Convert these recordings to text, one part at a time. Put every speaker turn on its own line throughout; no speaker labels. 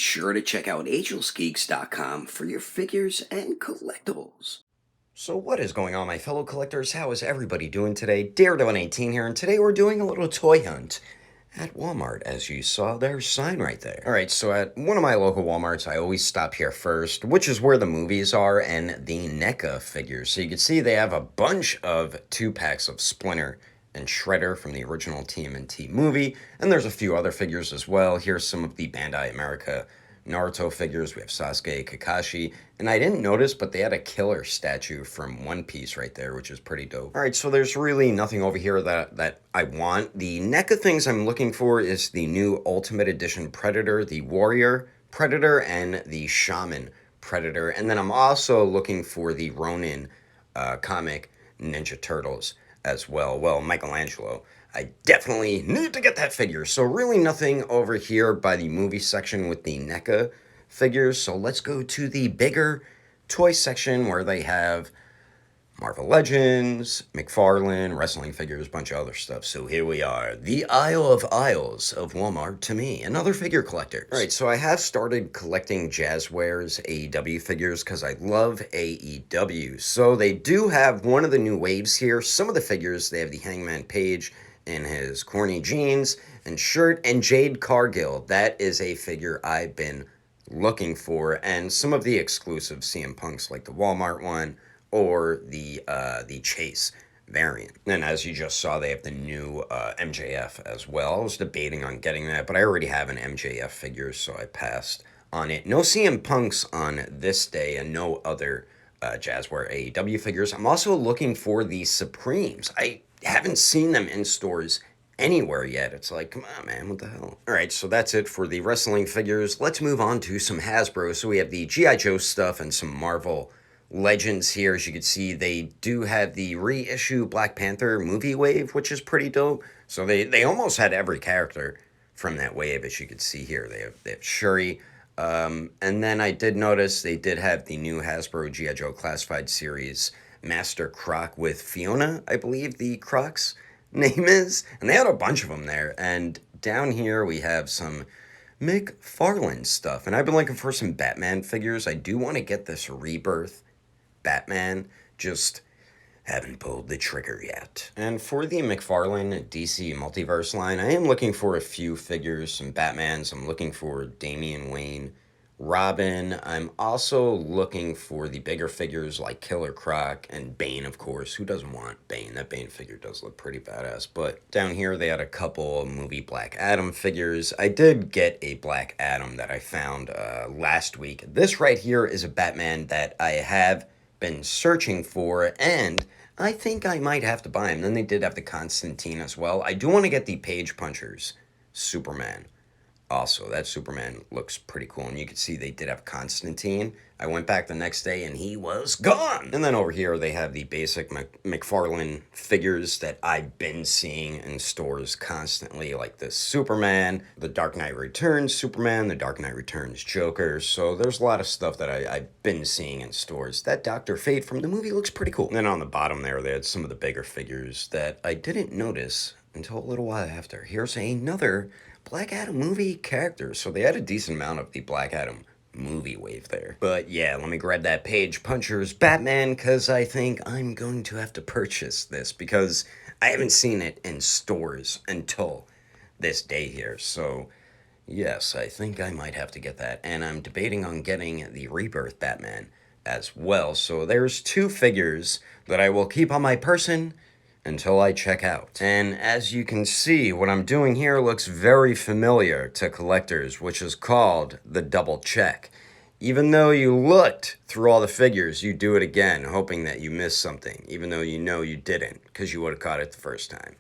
sure to check out Agelessgeeks.com for your figures and collectibles.
So what is going on, my fellow collectors? How is everybody doing today? Daredevil18 here, and today we're doing a little toy hunt at Walmart, as you saw their sign right there. Alright, so at one of my local Walmarts, I always stop here first, which is where the movies are, and the Neca figures. So you can see they have a bunch of 2-packs of Splinter and Shredder from the original TMNT movie, and there's a few other figures as well. Here's some of the Bandai America Naruto figures. We have Sasuke, Kakashi, and I didn't notice, but they had a killer statue from One Piece right there, which is pretty dope. Alright, so there's really nothing over here that I want. The Neca things I'm looking for is the new Ultimate Edition Predator, the Warrior Predator, and the Shaman Predator, and then I'm also looking for the Ronin comic Ninja Turtles as well. Well, Michelangelo. I definitely need to get that figure. So really nothing over here by the movie section with the NECA figures. So let's go to the bigger toy section where they have Marvel Legends, McFarlane, wrestling figures, a bunch of other stuff. So here we are, the Isle of Isles of Walmart to me, and other figure collectors. Alright, so I have started collecting Jazwares AEW figures because I love AEW. So they do have one of the new waves here. Some of the figures, they have the Hangman Page in his corny jeans and shirt, and Jade Cargill. That is a figure I've been looking for, and some of the exclusive CM Punks like the Walmart one, or the Chase variant. And as you just saw, they have the new MJF as well. I was debating on getting that, but I already have an MJF figure, so I passed on it. No CM Punks on this day, and no other Jazwares AEW figures. I'm also looking for the Supremes. I haven't seen them in stores anywhere yet. It's like, come on, man, what the hell? Alright, so that's it for the wrestling figures. Let's move on to some Hasbro. So we have the G.I. Joe stuff and some Marvel Legends here. As you can see, they do have the reissue Black Panther movie wave, which is pretty dope. So they almost had every character from that wave, as you can see here. They have Shuri. And then I did notice they did have the new Hasbro G.I. Joe Classified Series Master Croc with Fiona, I believe the Croc's name is. And they had a bunch of them there. And down here we have some McFarlane stuff. And I've been looking for some Batman figures. I do want to get this Rebirth Batman, just haven't pulled the trigger yet. And for the McFarlane DC Multiverse line, I am looking for a few figures, some Batmans. I'm looking for Damian Wayne, Robin. I'm also looking for the bigger figures like Killer Croc and Bane, of course. Who doesn't want Bane? That Bane figure does look pretty badass. But down here, they had a couple movie Black Adam figures. I did get a Black Adam that I found last week. This right here is a Batman that I have been searching for, and I think I might have to buy him. Then they did have the Constantine as well. I do want to get the Page Punchers Superman. Also, that Superman looks pretty cool, and you can see they did have Constantine. I went back the next day, and he was gone! And then over here, they have the basic McFarlane figures that I've been seeing in stores constantly, like this Superman, the Dark Knight Returns Superman, the Dark Knight Returns Joker. So there's a lot of stuff that I've been seeing in stores. That Dr. Fate from the movie looks pretty cool. And then on the bottom there, they had some of the bigger figures that I didn't notice until a little while after. Here's another Black Adam movie character. So they had a decent amount of the Black Adam movie wave there. But yeah, let me grab that Page Punchers Batman, because I think I'm going to have to purchase this, because I haven't seen it in stores until this day here. So yes, I think I might have to get that. And I'm debating on getting the Rebirth Batman as well. So there's two figures that I will keep on my person until I check out. And as you can see, what I'm doing here looks very familiar to collectors, which is called the double check. Even though you looked through all the figures, you do it again, hoping that you missed something, even though you know you didn't, because you would have caught it the first time.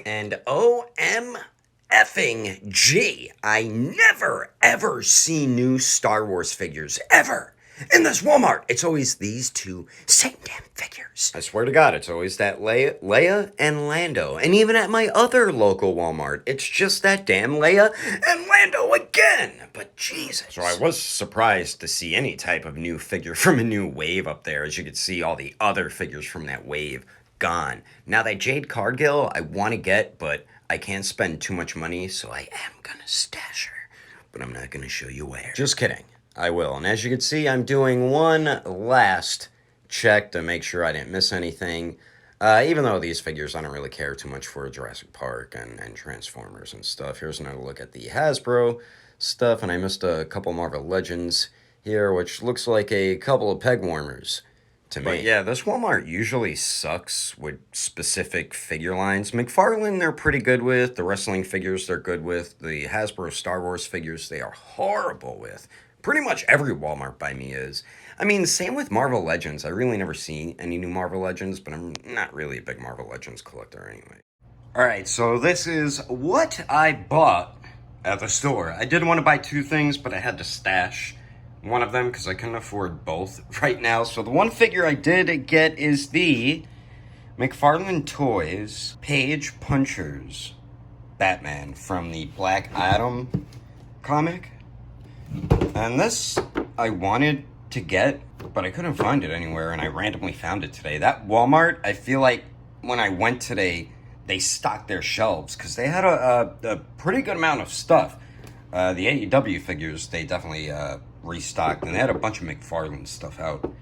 And OMFing I never ever see new Star Wars figures, ever. In this Walmart, it's always these two same damn figures. I swear to God, it's always that Leia and Lando. And even at my other local Walmart, it's just that damn Leia and Lando again. But Jesus. So I was surprised to see any type of new figure from a new wave up there. As you can see, all the other figures from that wave gone. Now that Jade Cargill I want to get, but I can't spend too much money, so I am gonna stash her. but I'm not going to show you where. Just kidding. I will. And as you can see, I'm doing one last check to make sure I didn't miss anything. Even though these figures, I don't really care too much for Jurassic Park and Transformers and stuff. Here's another look at the Hasbro stuff, and I missed a couple Marvel Legends here, which looks like a couple of peg warmers to me. But yeah, this Walmart usually sucks with specific figure lines. McFarlane, they're pretty good with. The wrestling figures, they're good with. The Hasbro Star Wars figures, they are horrible with. Pretty much every Walmart by me is. I mean, same with Marvel Legends. I really never seen any new Marvel Legends, but I'm not really a big Marvel Legends collector anyway. Alright, so this is what I bought at the store. I did want to buy two things, but I had to stash one of them because I couldn't afford both right now. So the one figure I did get is the McFarlane Toys Page Punchers Batman from the Black Adam comic. And this I wanted to get, but I couldn't find it anywhere, and I randomly found it today. That Walmart, I feel like when I went today, they stocked their shelves because they had a pretty good amount of stuff. The AEW figures, they definitely restocked, and they had a bunch of McFarlane stuff out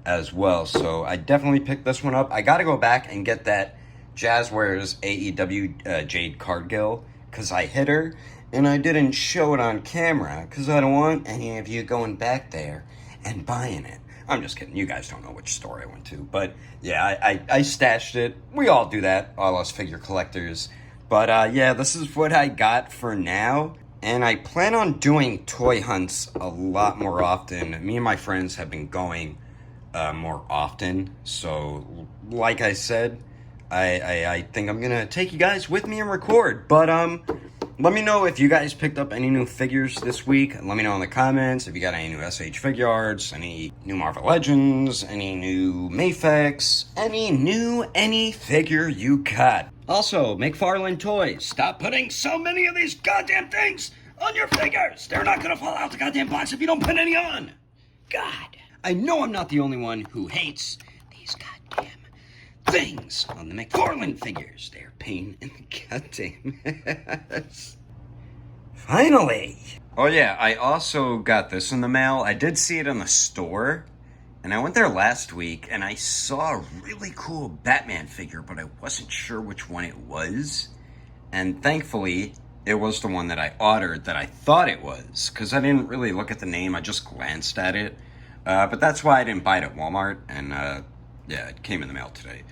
as well. So I definitely picked this one up. I got to go back and get that Jazwares AEW Jade Cargill because I hit her, and I didn't show it on camera because I don't want any of you going back there and buying it. I'm just kidding. You guys don't know which store I went to. But yeah, I stashed it. We all do that, all us figure collectors. But yeah, this is what I got for now. And I plan on doing toy hunts a lot more often. Me and my friends have been going more often. So like I said, I think I'm going to take you guys with me and record. But let me know if you guys picked up any new figures this week. Let me know in the comments if you got any new SH Figuarts, any new Marvel Legends, any new Mafex, any figure you got. Also, McFarlane Toys, stop putting so many of these goddamn things on your figures. They're not gonna fall out the goddamn box if you don't put any on. God, I know I'm not the only one who hates these goddamn things on the McFarlane figures. They're a pain in the goddamn ass. Finally. Oh yeah, I also got this in the mail. I did see it in the store, and I went there last week, and I saw a really cool Batman figure, but I wasn't sure which one it was. And thankfully, it was the one that I ordered that I thought it was, because I didn't really look at the name. I just glanced at it. But that's why I didn't buy it at Walmart, and yeah, it came in the mail today.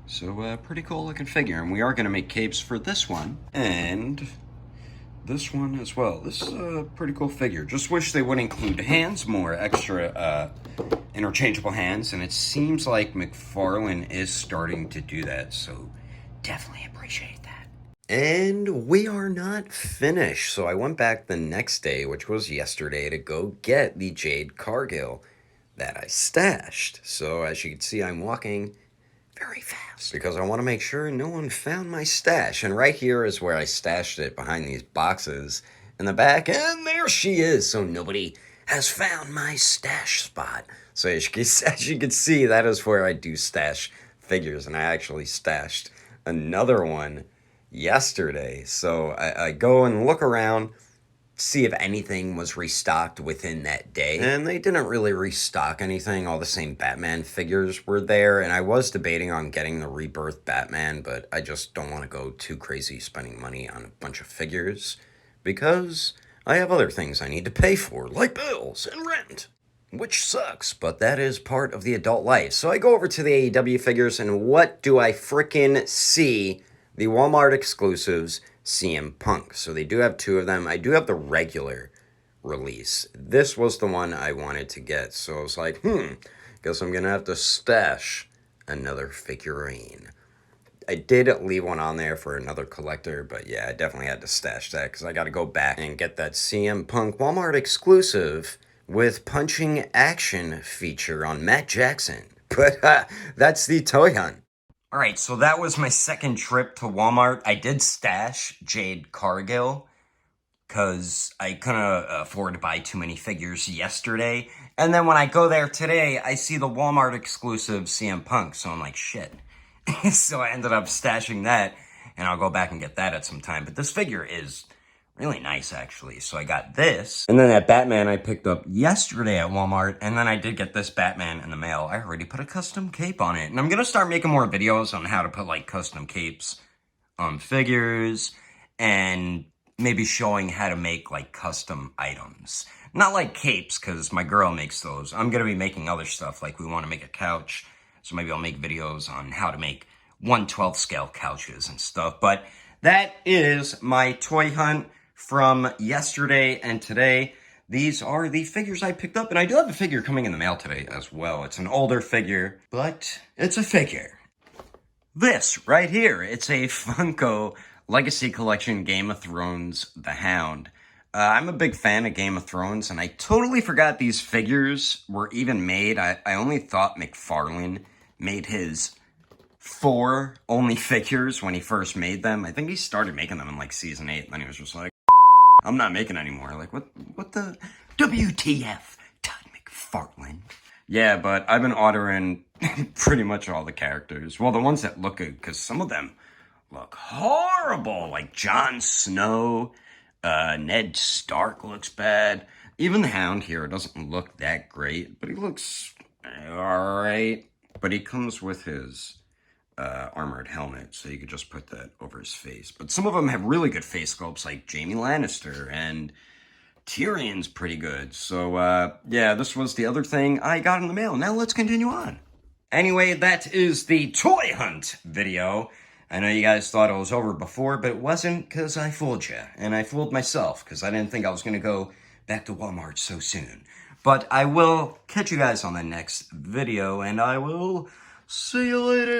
So, pretty cool looking figure, and we are going to make capes for this one, and this one as well. This is a pretty cool figure. Just wish they would include hands, more extra interchangeable hands, and it seems like McFarlane is starting to do that, so definitely appreciate that. And we are not finished, so I went back the next day, which was yesterday, to go get the Jade Cargill that I stashed. So as you can see, I'm walking very fast because I want to make sure no one found my stash. And right here is where I stashed it, behind these boxes in the back, and there she is. So nobody has found my stash spot. So as you can see, that is where I do stash figures, and I actually stashed another one yesterday. So I go and look around, see if anything was restocked within that day, and they didn't really restock anything. All the same Batman figures were there, and I was debating on getting the Rebirth Batman, but I just don't want to go too crazy spending money on a bunch of figures because I have other things I need to pay for, like bills and rent, which sucks, but that is part of the adult life. So I go over to the AEW figures, and what do I frickin' see? The Walmart exclusives, CM Punk. So they do have two of them. I do have the regular release. This was the one I wanted to get. So I was like, guess I'm going to have to stash another figurine. I did leave one on there for another collector, but yeah, I definitely had to stash that because I got to go back and get that CM Punk Walmart exclusive with punching action feature on Matt Jackson. But that's the toy hunt. Alright, so that was my second trip to Walmart. I did stash Jade Cargill because I couldn't afford to buy too many figures yesterday. And then when I go there today, I see the Walmart exclusive CM Punk, so I'm like, shit. So I ended up stashing that, and I'll go back and get that at some time. But this figure is Really nice, actually. So I got this. And then that Batman I picked up yesterday at Walmart. And then I did get this Batman in the mail. I already put a custom cape on it. And I'm going to start making more videos on how to put, like, custom capes on figures. And maybe showing how to make, like, custom items. Not like capes, because my girl makes those. I'm going to be making other stuff. Like, we want to make a couch. So maybe I'll make videos on how to make 1/12 scale couches and stuff. But that is my toy hunt from yesterday and today. These are the figures I picked up, and I do have a figure coming in the mail today as well. It's an older figure, but it's a figure. This right here, it's a Funko Legacy Collection Game of Thrones The Hound. I'm a big fan of Game of Thrones, and I totally forgot these figures were even made. I only thought McFarlane made his 4 only figures when he first made them. I think he started making them in like season 8, and then he was just like, I'm not making anymore. Like, what the WTF, Todd McFarlane? Yeah, but I've been ordering pretty much all the characters. Well, the ones that look good, because some of them look horrible. Like Jon Snow, Ned Stark looks bad. Even the Hound here doesn't look that great, but he looks alright. But he comes with his armored helmet, so you could just put that over his face. But some of them have really good face sculpts, like Jaime Lannister, and Tyrion's pretty good. So, yeah, this was the other thing I got in the mail. Now let's continue on. Anyway, that is the toy hunt video. I know you guys thought it was over before, but it wasn't, because I fooled you. And I fooled myself, because I didn't think I was going to go back to Walmart so soon. But I will catch you guys on the next video, and I will see you later.